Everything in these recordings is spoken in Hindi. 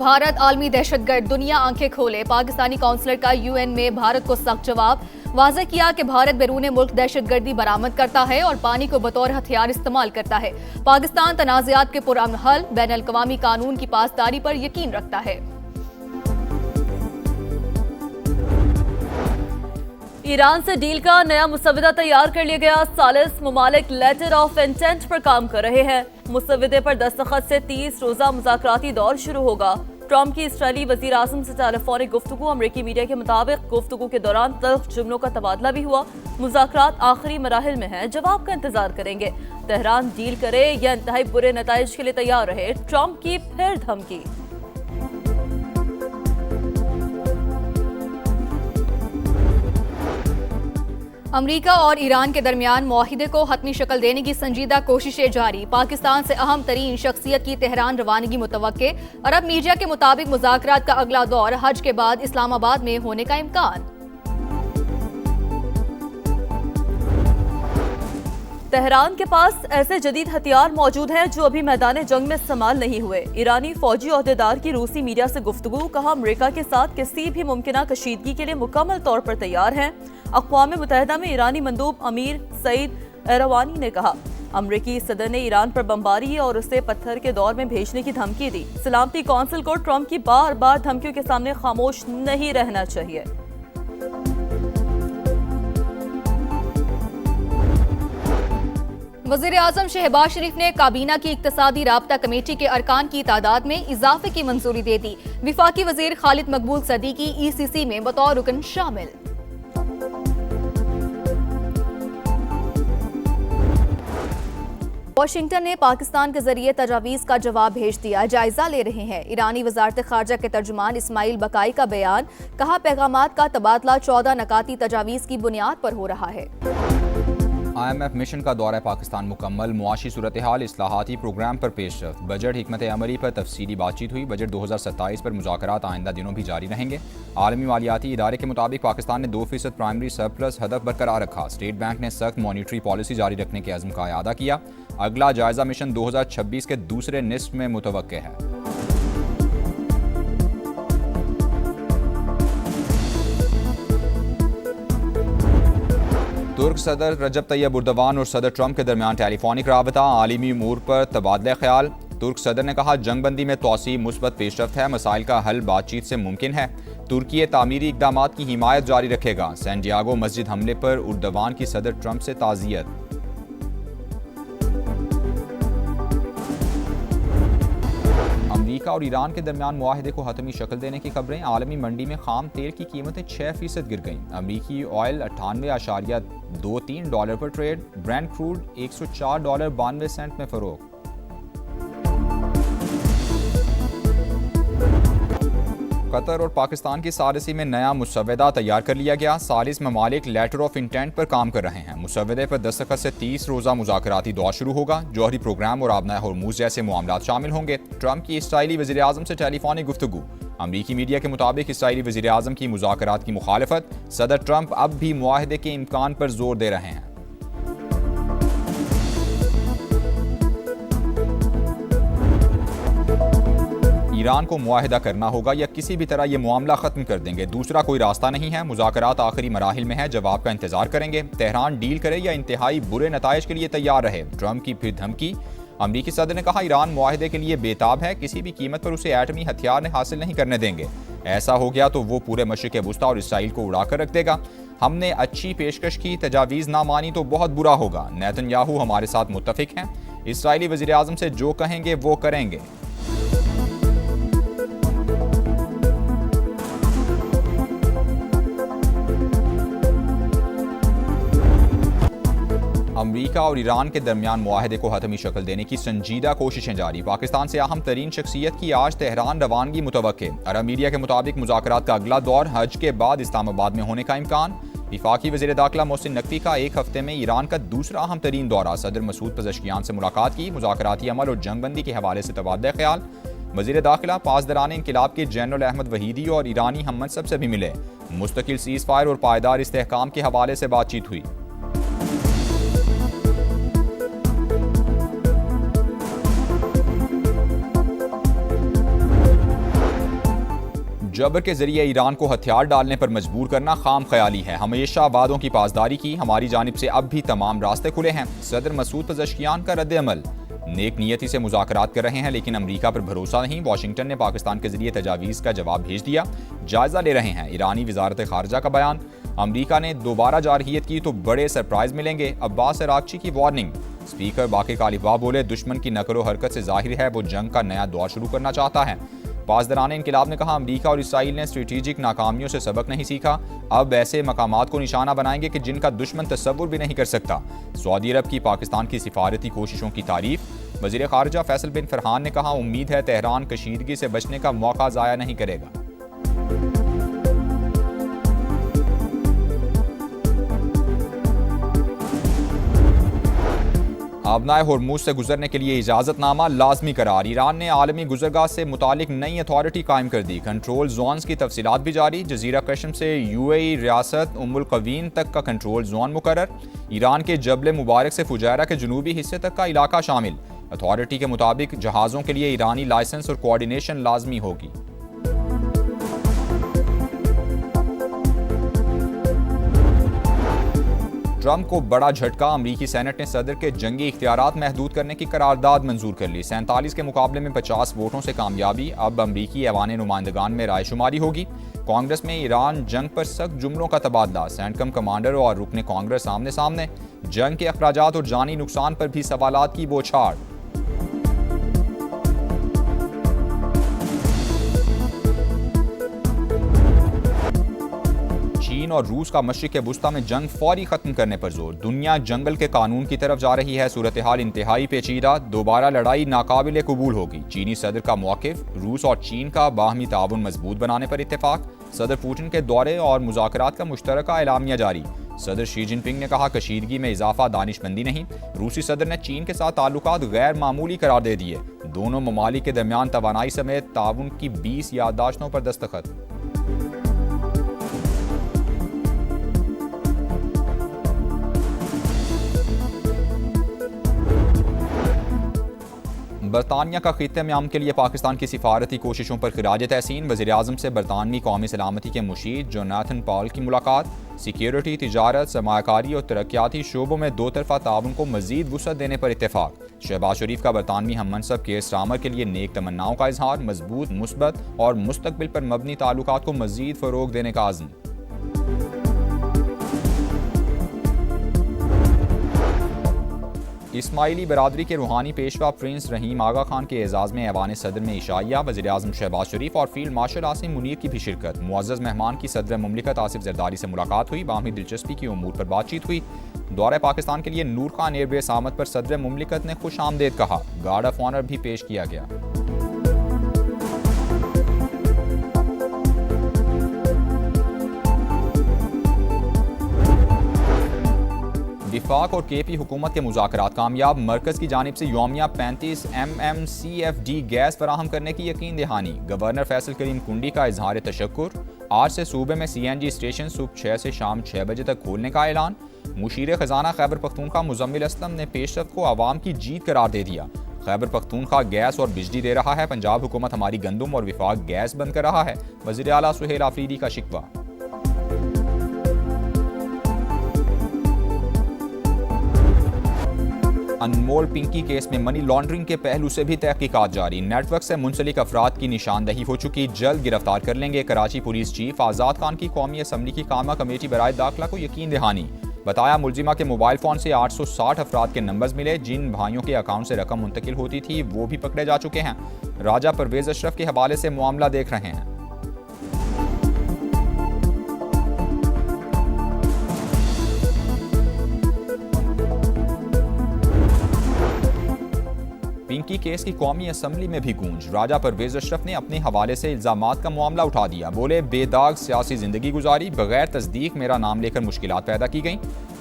भारत आलमी दहशतगर्द, दुनिया आंखें खोले। पाकिस्तानी काउंसलर का यूएन में भारत को सख्त जवाब। वाज़ेह किया कि भारत बैरून मुल्क दहशतगर्दी बरामद करता है और पानी को बतौर हथियार इस्तेमाल करता है। पाकिस्तान तनाज़ात के पुरअमन हल, बैनुल अक़वामी कानून की पासदारी पर यकीन रखता है। ईरान से डील का नया मुसव्वदा तैयार कर लिया गया। 40 ममालिक लेटर ऑफ इंटेंट पर काम कर रहे हैं। मुसव्वदे पर दस्तखत से 30 रोजा मुज़ाकराती दौर शुरू होगा। ट्रंप की इसराइली वज़ीर आज़म से टेलीफोनिक गुफ्तगू। अमरीकी मीडिया के मुताबिक गुफ्तगू के दौरान तल्ख जुमलों का तबादला भी हुआ। मुज़ाकरात आखिरी मराहिल में हैं, जवाब का इंतजार करेंगे। तेहरान डील करे या इंतहाई बुरे नताइज के लिए तैयार रहे, ट्रंप की फिर धमकी। अमरीका और ईरान के दरमियान मुआहिदे को हतमी शक्ल देने की संजीदा कोशिशें जारी। पाकिस्तान से अहम तरीन शख्सियत की तेहरान रवानगी मुतवक्के। अरब मीडिया के मुताबिक मुज़ाकरात का अगला दौर हज के बाद इस्लामाबाद में होने का इम्कान। तेहरान के पास ऐसे जदीद हथियार मौजूद हैं जो अभी मैदान जंग में इस्तेमाल नहीं हुए। ईरानी फौजी ओहदेदार की रूसी मीडिया से गुफ्तगू। कहा, अमरीका के साथ किसी भी मुमकिना कशीदगी के लिए मुकम्मल तौर पर तैयार हैं। अक़वाम मुत्तहिदा में ईरानी मंदूब अमीर सईद एरवानी ने कहा, अमरीकी सदर ने ईरान पर बमबारी और उसे पत्थर के दौर में भेजने की धमकी दी। सलामती कौंसिल को ट्रंप की बार बार धमकियों के सामने खामोश नहीं रहना चाहिए। वज़ीर-ए-आज़म शहबाज शरीफ ने काबीना की इक्तिसादी राब्ता कमेटी के अरकान की तादाद में इजाफे की मंजूरी दे दी। विफाकी वज़ीर खालिद मकबूल सदीकी ईसीसी में बतौर रुकन शामिल। वाशिंगटन ने पाकिस्तान के जरिए तजावीज़ का जवाब भेज दिया, जायजा ले रहे हैं। ईरानी वज़ारत ख़ारजा के तर्जुमान इस्माइल बकाई का बयान। कहा, पैगामात का तबादला 14 नकाती तजावीज़ की बुनियाद पर हो रहा है। IMF मिशन का दौरा पाकिस्तान मुकम्मल। मुआशी सूरत हाल, इस्लाहाती प्रोग्राम पर पेशरफ्त। बजट हिकमत अमली पर तफसीली बातचीत हुई। बजट 2027 पर मुज़ाकरात आइंदा दिनों भी जारी रहेंगे। आलमी मालियाती इदारे के मुताबिक पाकिस्तान ने 2% प्राइमरी सरप्लस हदफ बरकरार रखा। स्टेट बैंक ने सख्त मॉनिटरी पॉलिसी जारी रखने के अज़्म का इआदा किया। अगला जायजा मिशन 2026 के दूसरे निस्फ में मुतवक्के है। तुर्क सदर रजब तैयब उर्दवान और सदर ट्रंप के दरमियान टेलीफोनिक राबता। आलमी उमूर पर तबादला ख्याल। तुर्क सदर ने कहा, जंगबंदी में तोसी मुस्बत पेशरफ्त है। मसाइल का हल बातचीत से मुमकिन है। तुर्की तामीरी इक़दामात की हिमायत जारी रखेगा। सैंडियागो मस्जिद हमले पर उर्दवान की सदर ट्रंप से ताज़ियत। अमरीका और ईरान के दरमियान मुआहिदे को हतमी शक्ल देने की खबरें। आलमी मंडी में खाम तेल की कीमतें 6% गिर गईं। अमरीकी ऑयल $98.23 पर ट्रेड। ब्रेंट क्रूड $104.92 में फरोख्त। कतर और पाकिस्तान की सालिसी में नया मुसव्वदा तैयार कर लिया गया। 40 ममालिक लेटर ऑफ इंटेंट पर काम कर रहे हैं। मुसव्वदे पर दस्तखत से 30 रोजा मुज़ाकराती दौर शुरू होगा। जौहरी प्रोग्राम और आबनाए हॉर्मूज़ जैसे मामलात शामिल होंगे। ट्रंप की इसराइली वज़ीर आज़म से टेलीफोनिक गुफ्तगू। अमरीकी मीडिया के मुताबिक इसराइली वज़ीर आज़म की मुज़ाकरात की मुखालफत। सदर ट्रंप अब भी मुआहिदे के इम्कान पर जोर दे रहे हैं। ईरान को मुआहिदा करना होगा या किसी भी तरह ये मामला ख़त्म कर देंगे। दूसरा कोई रास्ता नहीं है। मुज़ाकरात आखिरी मराहिल में है, जवाब का इंतजार करेंगे। तेहरान डील करे या इंतहाई बुरे नताइज के लिए तैयार रहे, ट्रंप की फिर धमकी। अमरीकी सदर ने कहा, ईरान मुआहिदे के लिए बेताब है। किसी भी कीमत पर उसे एटमी हथियार हासिल नहीं करने देंगे। ऐसा हो गया तो वो पूरे मशरिक़ वुस्ता और इसराइल को उड़ा कर रख देगा। हमने अच्छी पेशकश की, तजावीज़ ना मानी तो बहुत बुरा होगा। नेतन्याहू हमारे साथ मुत्तफिक हैं। इसराइली वज़ीर आज़म से जो कहेंगे वो करेंगे। अमरीका और ईरान के दरमियान मुआहिदे को हतमी शक्ल देने की संजीदा कोशिशें जारी। पाकिस्तान से अहम तरीन शख्सियत की आज तेहरान रवानगी मुतवक्के। अरब मीडिया के मुताबिक मुज़ाकरात का अगला दौर हज के बाद इस्लामाबाद में होने का इम्कान। विफाकी वज़ीर दाखिला मोहसिन नकवी का एक हफ्ते में ईरान का दूसरा अहम तरीन दौरा। सदर मसूद पज़ेश्कियान से मुलाकात की। मुज़ाकराती अमल और जंगबंदी के हवाले से तबादला ख्याल। वज़ीर दाखिला पासदारान इंक़िलाब के जनरल अहमद वहीदी और ईरानी हम मनसब से भी मिले। मुस्तकिल सीज़ फायर और पायदार इस्तेहकाम के हवाले से बातचीत हुई। जबर के जरिए ईरान को हथियार डालने पर मजबूर करना खाम ख्याली है। हमेशा वादों की पासदारी की, हमारी जानिब से अब भी तमाम रास्ते खुले हैं। सदर मसूद पज़ेश्कियान का रद्द-ए-अमल। नेक नियति से मुज़ाकरात कर रहे हैं लेकिन अमरीका पर भरोसा नहीं। वाशिंगटन ने पाकिस्तान के जरिए तजावीज़ का जवाब भेज दिया, जायजा ले रहे हैं। ईरानी वजारत खारजा का बयान। अमरीका ने दोबारा जारहियत की तो बड़े सरप्राइज मिलेंगे। अब्बास अरागची की वार्निंग। स्पीकर बाक़िर कालिबा बोले, दुश्मन की नकलो हरकत से जाहिर है वो जंग का नया दौर शुरू करना चाहता है। पासदारान इनकलाब ने कहा, अमरीका और इसराइल ने स्ट्रेटेजिक नाकामियों से सबक नहीं सीखा, अब ऐसे मकामात को निशाना बनाएंगे कि जिनका दुश्मन तसव्वुर भी नहीं कर सकता। सऊदी अरब की पाकिस्तान की सिफारती कोशिशों की तारीफ। वज़ीर ख़ारजा फैसल बिन फरहान ने कहा, उम्मीद है तेहरान कशीदगी से बचने का मौका ज़ाया नहीं करेगा। आबनाए होर्मुज से गुजरने के लिए इजाज़तनामा लाजमी करार। ईरान ने आलमी गुजरगाह से मुतालिक नई अथॉरिटी कायम कर दी। कंट्रोल जोन्स की तफसीलात भी जारी। जजीरा कश्म से यूएई रियासत उम्मुल कवीन तक का कंट्रोल जोन मुकर्रर। ईरान के जबल मुबारक से फुजैरा के जनूबी हिस्से तक का इलाका शामिल। अथॉरिटी के मुताबिक जहाज़ों के लिए ईरानी लाइसेंस और कोऑर्डिनेशन लाजमी होगी। ट्रंप को बड़ा झटका। अमरीकी सेनेट ने सदर के जंगी इख्तियारात महदूद करने की करारदाद मंजूर कर ली। 47 के मुकाबले में 50 वोटों से कामयाबी। अब अमरीकी ऐवान नुमाइंदगान में रायशुमारी होगी। कांग्रेस में ईरान जंग पर सख्त जुमलों का तबादला। सेंटकम कमांडर और रुकने कांग्रेस आमने सामने। जंग के अखराजात और जानी नुकसान पर भी सवालात की बौछार। चीन और रूस का मशरिक़ वुस्ता में जंग फौरी खत्म करने पर जोर। दुनिया जंगल के कानून की तरफ जा रही है। सूरत हाल इंतहाई पेचीदा। दोबारा लड़ाई नाकाबिले कबूल होगी। चीनी सदर का मौक़िफ़। रूस और चीन का बाहमी ताउन मजबूत बनाने पर इत्तेफाक। सदर पुतिन के दौरे और मुज़ाकरात का मुश्तरका एलामिया जारी। सदर शी जिनपिंग ने कहा, कशीदगी में इजाफा दानिशमंदी नहीं। रूसी सदर ने चीन के साथ ताल्लुकात गैर मामूली करार दे दिए। दोनों ममालिक के दरमियान तवानाई समेत ताउन की 20 याददाश्तों पर दस्तखत। बरतानिया का खित्ते में अमन के लिए पाकिस्तान की सिफारती कोशिशों पर खिराज तहसीन। वज़ीर आज़म से बरतानवी कौमी सलामती के मुशीर जोनाथन पॉल की मुलाकात। सिक्योरिटी, तिजारत, सरमायाकारी और तरक्याती शोबों में दो तरफा ताउन को मजीद वुसअत देने पर इत्तेफाक। शहबाज शरीफ का बरतानवी हम मनसब केयर स्टार्मर के लिए नेक तमन्नाओं का इजहार। मजबूत, मुस्बत और मुस्तकबिल पर मबनी ताल्लुकात को मजीद फ़रोग देने का आज़म। इस्माइली बरादरी के रूहानी पेशवा प्रिंस रहीम आगा खान के एजाज़ में ऐवान सदर में इशाइया। वज़ीर आज़म शहबाज शरीफ और फील्ड मार्शल आसिम मुनीर की भी शिरकत। मुअज़्ज़ज़ मेहमान की सदर मुमलिकत आसिफ जरदारी से मुलाकात हुई। बाहमी दिलचस्पी की उमूर पर बातचीत हुई। दौरे पाकिस्तान के लिए नूर खान एयरबेस आमद पर सदर मुमलिकत ने खुश आमदेद कहा। गार्ड ऑफ ऑनर भी पेश किया गया। विफाक और केपी हुकूमत के मुज़ाकरात कामयाब। मरकज़ की जानिब से यौमिया 35 MMCFD गैस फराहम करने की यकीन दहानी। गवर्नर फैसल करीम कुंडी का इजहार तशक्कुर। आज से सूबे में CNG स्टेशन सुबह 6 से शाम 6 बजे तक खोलने का ऐलान। मुशीर खजाना खैबर पख्तूनख्वा मुजम्मिल असलम ने पेशरफ्त को आवाम की जीत करार दे दिया। खैबर पख्तूनख्वा गैस और बिजली दे रहा है, पंजाब हुकूमत हमारी गंदम और विफाक गैस बंद कर रहा है। वज़ीर आला सुहेल आफरीदी का शिकवा। अनमोल पिंकी केस में मनी लॉन्ड्रिंग के पहलू से भी तहकीकात जारी। नेटवर्क से मुंसलिक अफराद की निशानदही हो चुकी, जल्द गिरफ्तार कर लेंगे। कराची पुलिस चीफ आज़ाद खान की कौमी असम्बली की कामा कमेटी बराए दाखिला को यकीन दहानी। बताया, मुलजिमा के मोबाइल फ़ोन से 860 अफराद के नंबर्स मिले। जिन भाइयों के अकाउंट से रकम मुंतकिल होती थी वो भी पकड़े जा चुके हैं। राजा परवेज अशरफ के हवाले से मामला देख रहे हैं। पिंकी केस की कौमी असम्बली में भी गूंज। राजा परवेज अशरफ ने अपने हवाले से इल्जामात का मामला उठा दिया। बोले, बेदाग सियासी जिंदगी गुजारी, बगैर तस्दीक मेरा नाम लेकर मुश्किलात पैदा की गई।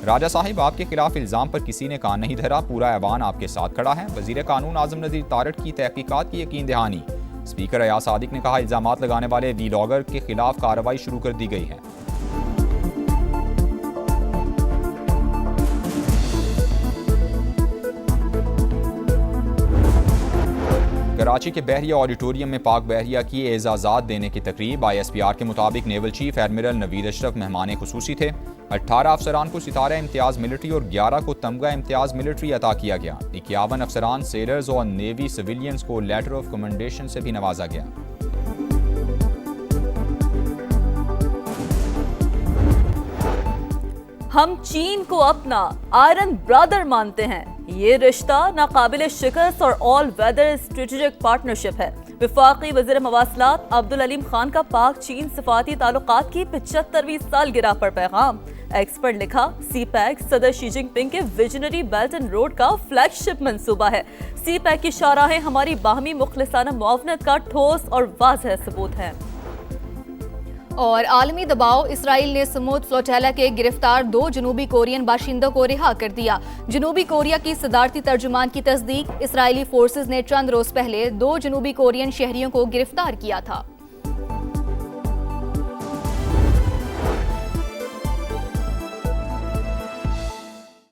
राजा साहिब, आपके खिलाफ इल्जाम पर किसी ने कान नहीं धरा, पूरा ऐवान आपके साथ खड़ा है। वजीर कानून आजम नज़ीर तारड़ की तहकीकात की यकीन दहानी। स्पीकर अयाज सादिक ने कहा, इल्जामात लगाने वाले वीलॉगर के खिलाफ कार्रवाई शुरू कर दी गई है। कराची के बहरिया ऑडिटोरियम में पाक बहरिया की एजाज़ात देने की तकरीब। ISPR के मुताबिक naval chief admiral Naveed Ashraf मेहमान खुसूसी थे। 18 अफसरान को सितारा इम्तियाज़ मिलिट्री और 11 को तमगा इम्तियाज़ मिलिट्री अता किया गया। 51 अफसरान, सेलर्स और नेवी सिविलियंस को लेटर ऑफ कमेंडेशन से भी नवाजा गया। हम चीन को अपना आयरन ब्रदर मानते हैं। ये रिश्ता नाकाबिल शिकस्त और ऑल वेदर स्ट्रेटेजिक पार्टनरशिप है। वफाकी वज़ीर मवासलात अब्दुल अलीम खान का पाक चीन सिफाती ताल्लुकात की 75वीं सालगिरह पर पैगाम। एक्स पर लिखा, CPEC सदर शी जिनपिंग के विजनरी बेल्ट एंड रोड का फ्लैगशिप मंसूबा है। CPEC की शाहराहें हमारी बाहमी मुखलिसाना मुआवनत का ठोस और वाज़ेह सबूत है। और आलमी दबाव, इसराइल ने समूद फ्लोटेला के गिरफ्तार 2 जनूबी कोरियन बाशिंदों को रिहा कर दिया। जनूबी कोरिया की सदारती तर्जुमान की तस्दीक, इसराइली फोर्सेज ने चंद रोज पहले 2 जनूबी कोरियन शहरियों को गिरफ्तार किया था।